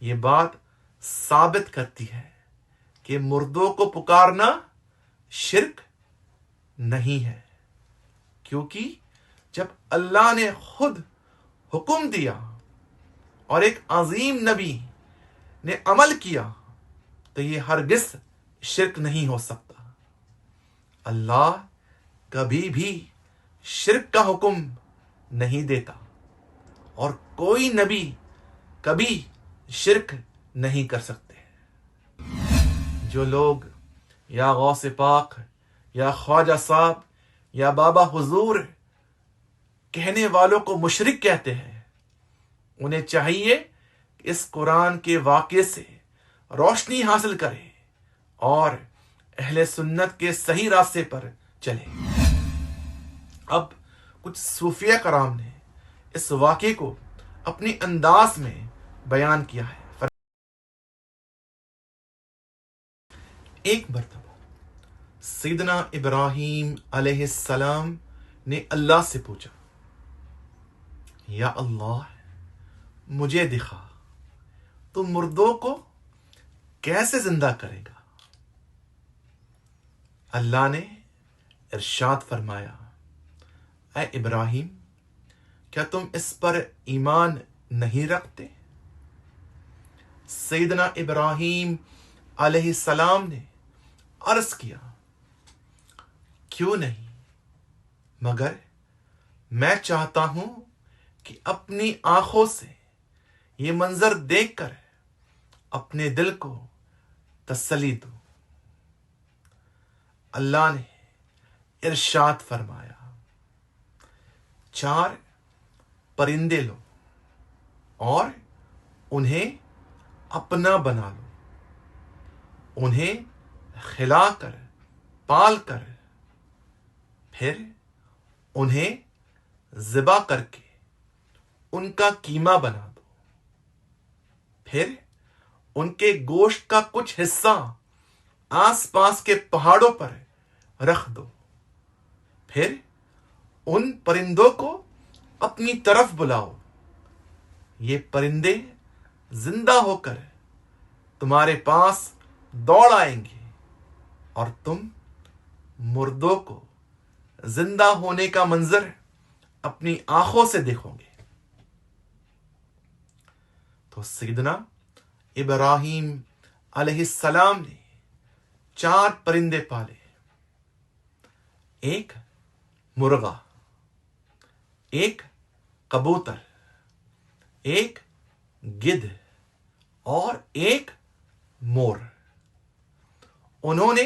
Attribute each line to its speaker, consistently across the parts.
Speaker 1: یہ بات ثابت کرتی ہے کہ مردوں کو پکارنا شرک نہیں ہے، کیونکہ جب اللہ نے خود حکم دیا اور ایک عظیم نبی نے عمل کیا تو یہ ہرگز شرک نہیں ہو سکتا۔ اللہ کبھی بھی شرک کا حکم نہیں دیتا اور کوئی نبی کبھی شرک نہیں کر سکتے۔ جو لوگ یا غوث پاک یا خواجہ صاحب یا بابا حضور کہنے والوں کو مشرک کہتے ہیں، انہیں چاہیے کہ اس قرآن کے واقعے سے روشنی حاصل کرے اور اہل سنت کے صحیح راستے پر چلے۔ اب کچھ صوفیہ کرام نے اس واقعے کو اپنی انداز میں بیان کیا ہے۔ ایک مرتبہ سیدنا ابراہیم علیہ السلام نے اللہ سے پوچھا، یا اللہ مجھے دکھا تو مردوں کو کیسے زندہ کرے گا؟ اللہ نے ارشاد فرمایا، اے ابراہیم کیا تم اس پر ایمان نہیں رکھتے؟ سیدنا ابراہیم علیہ السلام نے عرض کیا، کیوں نہیں، مگر میں چاہتا ہوں کہ اپنی آنکھوں سے یہ منظر دیکھ کر اپنے دل کو تسلی دوں۔ اللہ نے ارشاد فرمایا، 4 پرندے لو اور انہیں اپنا بنا لو، انہیں کھلا کر پال کر پھر انہیں ذبح کر کے ان کا قیمہ بنا دو، پھر ان کے گوشت کا کچھ حصہ آس پاس کے پہاڑوں پر رکھ دو، پھر ان پرندوں کو اپنی طرف بلاؤ، یہ پرندے زندہ ہو کر تمہارے پاس دوڑ آئیں گے اور تم مردوں کو زندہ ہونے کا منظر اپنی آنکھوں سے دیکھو گے۔ تو سیدنا ابراہیم علیہ السلام نے 4 پرندے پالے، ایک مرغا، ایک کبوتر، ایک گدھ اور ایک مور۔ انہوں نے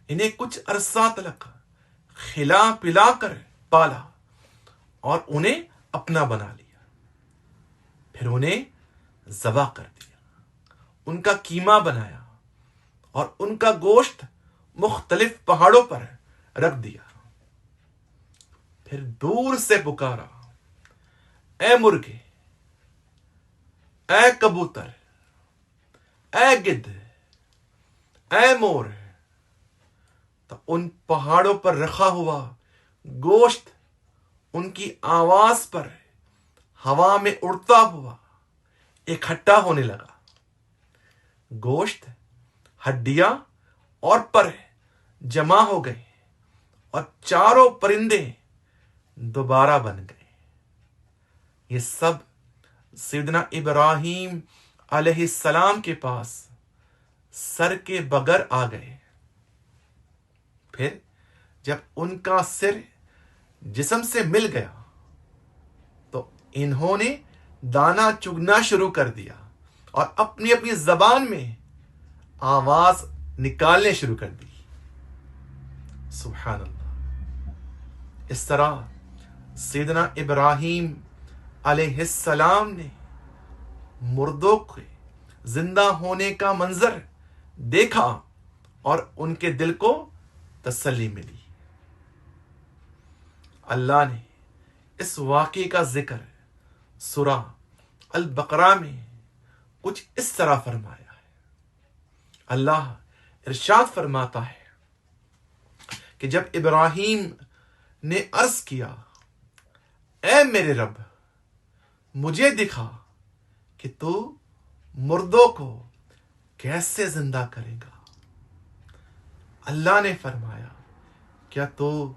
Speaker 1: انہیں کچھ عرصہ تلک کھلا پلا کر پالا اور انہیں اپنا بنا لیا، پھر انہیں ذبح کر دیا، ان کا قیمہ بنایا اور ان کا گوشت مختلف پہاڑوں پر رکھ دیا، پھر دور سے پکارا، اے مرغے، اے کبوتر، اے گدھ، اے مور، تو ان پہاڑوں پر رکھا ہوا گوشت ان کی آواز پر ہوا میں اڑتا ہوا اکٹھا ہونے لگا، گوشت، ہڈیاں اور پر جمع ہو گئے اور 4 پرندے دوبارہ بن گئے۔ یہ سب سیدنا ابراہیم علیہ السلام کے پاس سر کے بغیر آ گئے۔ پھر جب ان کا سر جسم سے مل گیا تو انہوں نے دانا چگنا شروع کر دیا اور اپنی اپنی زبان میں آواز نکالنے شروع کر دی۔ سبحان اللہ۔ اس طرح سیدنا ابراہیم علیہ السلام نے مردوں کے زندہ ہونے کا منظر دیکھا اور ان کے دل کو تسلی ملی۔ اللہ نے اس واقعے کا ذکر سورہ البقرہ میں کچھ اس طرح فرمایا ہے۔ اللہ ارشاد فرماتا ہے کہ جب ابراہیم نے عرض کیا، اے میرے رب مجھے دکھا کہ تو मुर्दों को कैसे जिंदा करेगा। अल्लाह ने फरमाया, क्या तो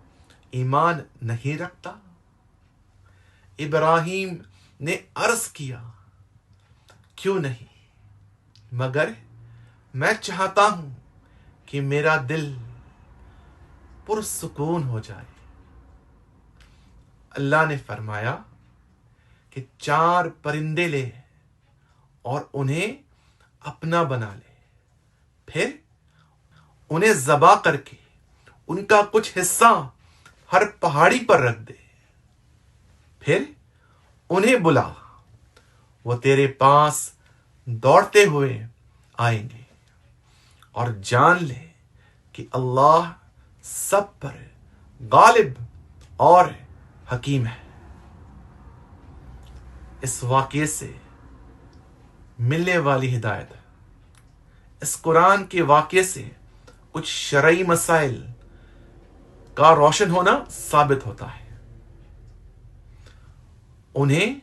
Speaker 1: ईमान नहीं रखता? इब्राहिम ने अर्ज किया, क्यों नहीं, मगर मैं चाहता हूं कि मेरा दिल पुरसुकून हो जाए। अल्लाह ने फरमाया कि 4 परिंदे ले और उन्हें अपना बना ले, फिर उन्हें ज़बा करके उनका कुछ हिस्सा हर पहाड़ी पर रख दे, फिर उन्हें बुला, वो तेरे पास दौड़ते हुए आएंगे, और जान ले कि अल्लाह सब पर गालिब और हकीम है। इस वाक़ये से मिलने वाली हिदायत, इस कुरान के वाक़ये से कुछ शरई मसाइल का रोशन होना साबित होता है। उन्हें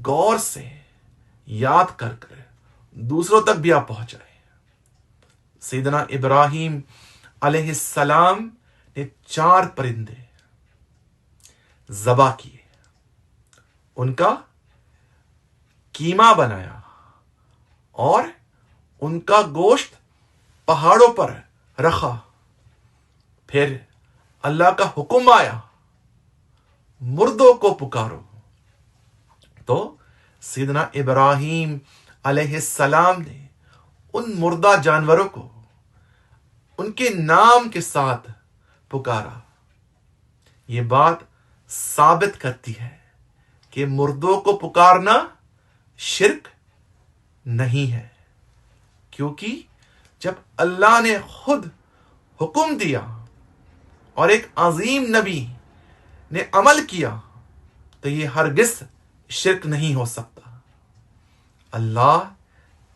Speaker 1: गौर से याद कर कर दूसरों तक भी आप पहुंचाए। सैयदना इब्राहिम अलैहिस्सलाम ने 4 परिंदे ज़बा किए, उनका कीमा बनाया और उनका गोश्त पहाड़ों पर रखा। फिर अल्लाह का हुक्म आया, मुर्दों को पुकारो। तो सैयदना इब्राहिम अलैहिस्सलाम ने उन मुर्दा जानवरों को उनके नाम के साथ पुकारा। ये बात साबित करती है कि मुर्दों को पुकारना शिर्क नहीं है, क्योंकि जब अल्लाह ने खुद हुक्म दिया और एक अजीम नबी ने अमल किया तो ये हरगिज शिर्क नहीं हो सकता। अल्लाह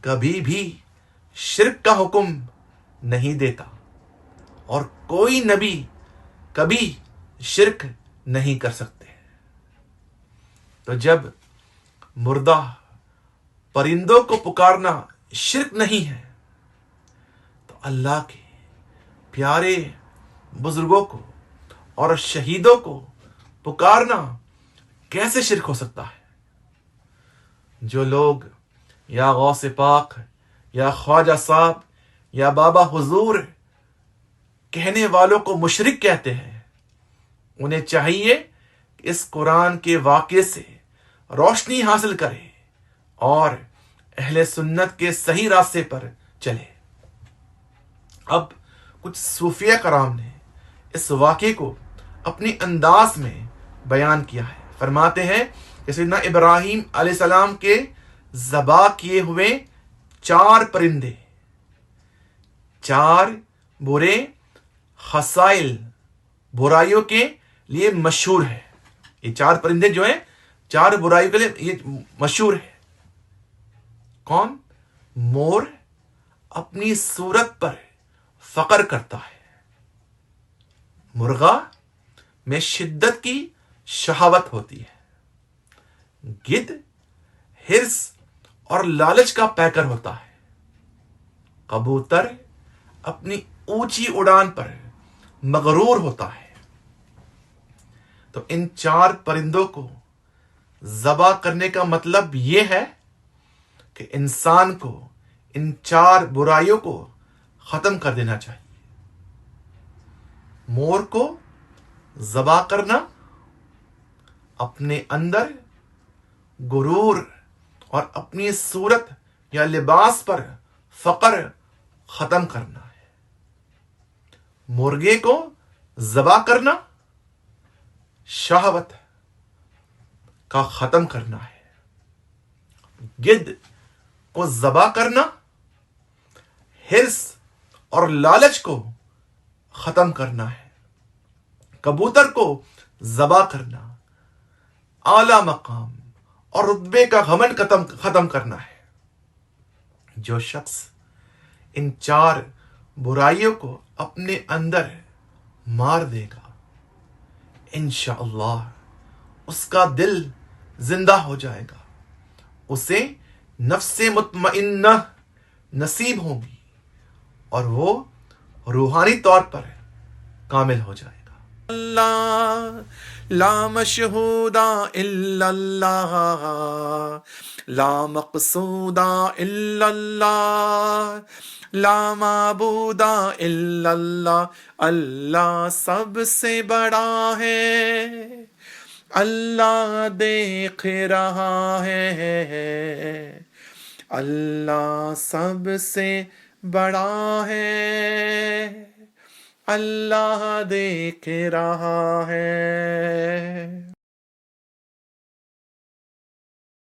Speaker 1: कभी भी शिर्क का हुक्म नहीं देता और कोई नबी कभी शिर्क नहीं कर सकते। तो जब मुर्दा परिंदों को पुकारना शिर्क नहीं है, तो अल्लाह के प्यारे बुजुर्गों को और शहीदों को पुकारना कैसे शिर्क हो सकता है। जो लोग या गौसे पाक या ख्वाजा साहब या बाबा हुजूर कहने वालों को मुशरिक कहते हैं, उन्हें चाहिए कि इस कुरान के वाक़ये से रोशनी हासिल करें और अहले सुन्नत के सही रास्ते पर चले। अब कुछ सूफिया कराम ने इस वाक़ये को अपनी अंदाज में बयान किया है। फरमाते हैं कि सैयदना इब्राहिम अलैहिस्सलाम के ज़बा किए हुए 4 परिंदे 4 बुरे खसाइल बुराइयों के लिए मशहूर है। ये 4 परिंदे जो हैं 4 बुराइयों के लिए ये मशहूर है। कौन? मोर अपनी सूरत पर फक्र करता है, मुर्गा में शिद्दत की शहावत होती है, गिद्ध हिर्स और लालच का पैकर होता है, कबूतर अपनी ऊंची उड़ान पर मगरूर होता है। तो इन 4 परिंदों को ज़बा करने का मतलब यह है कि इंसान को इन 4 बुराइयों को खत्म कर देना चाहिए। मोर को ज़बा करना अपने अंदर गुरूर और अपनी सूरत या लिबास पर फक्र खत्म करना है। मुर्गे को ज़बा करना शहवत का खत्म करना है। गिद्ध को ज़बा करना हिर्स और लालच को खत्म करना है। कबूतर को ज़बा करना आला मकाम और रुतबे का घमंड खत्म करना है। जो शख्स इन 4 बुराइयों को अपने अंदर मार देगा, इंशाअल्लाह उसका दिल जिंदा हो जाएगा, उसे نفس مطمئنہ نصیب ہوں گی اور وہ روحانی طور پر کامل ہو جائے گا. اللہ لا مشہود الا اللہ، لا مقصود الا اللہ، لا معبود الا اللہ. اللہ سب سے بڑا ہے، اللہ دیکھ رہا ہے، اللہ سب سے بڑا ہے، اللہ دیکھ رہا ہے.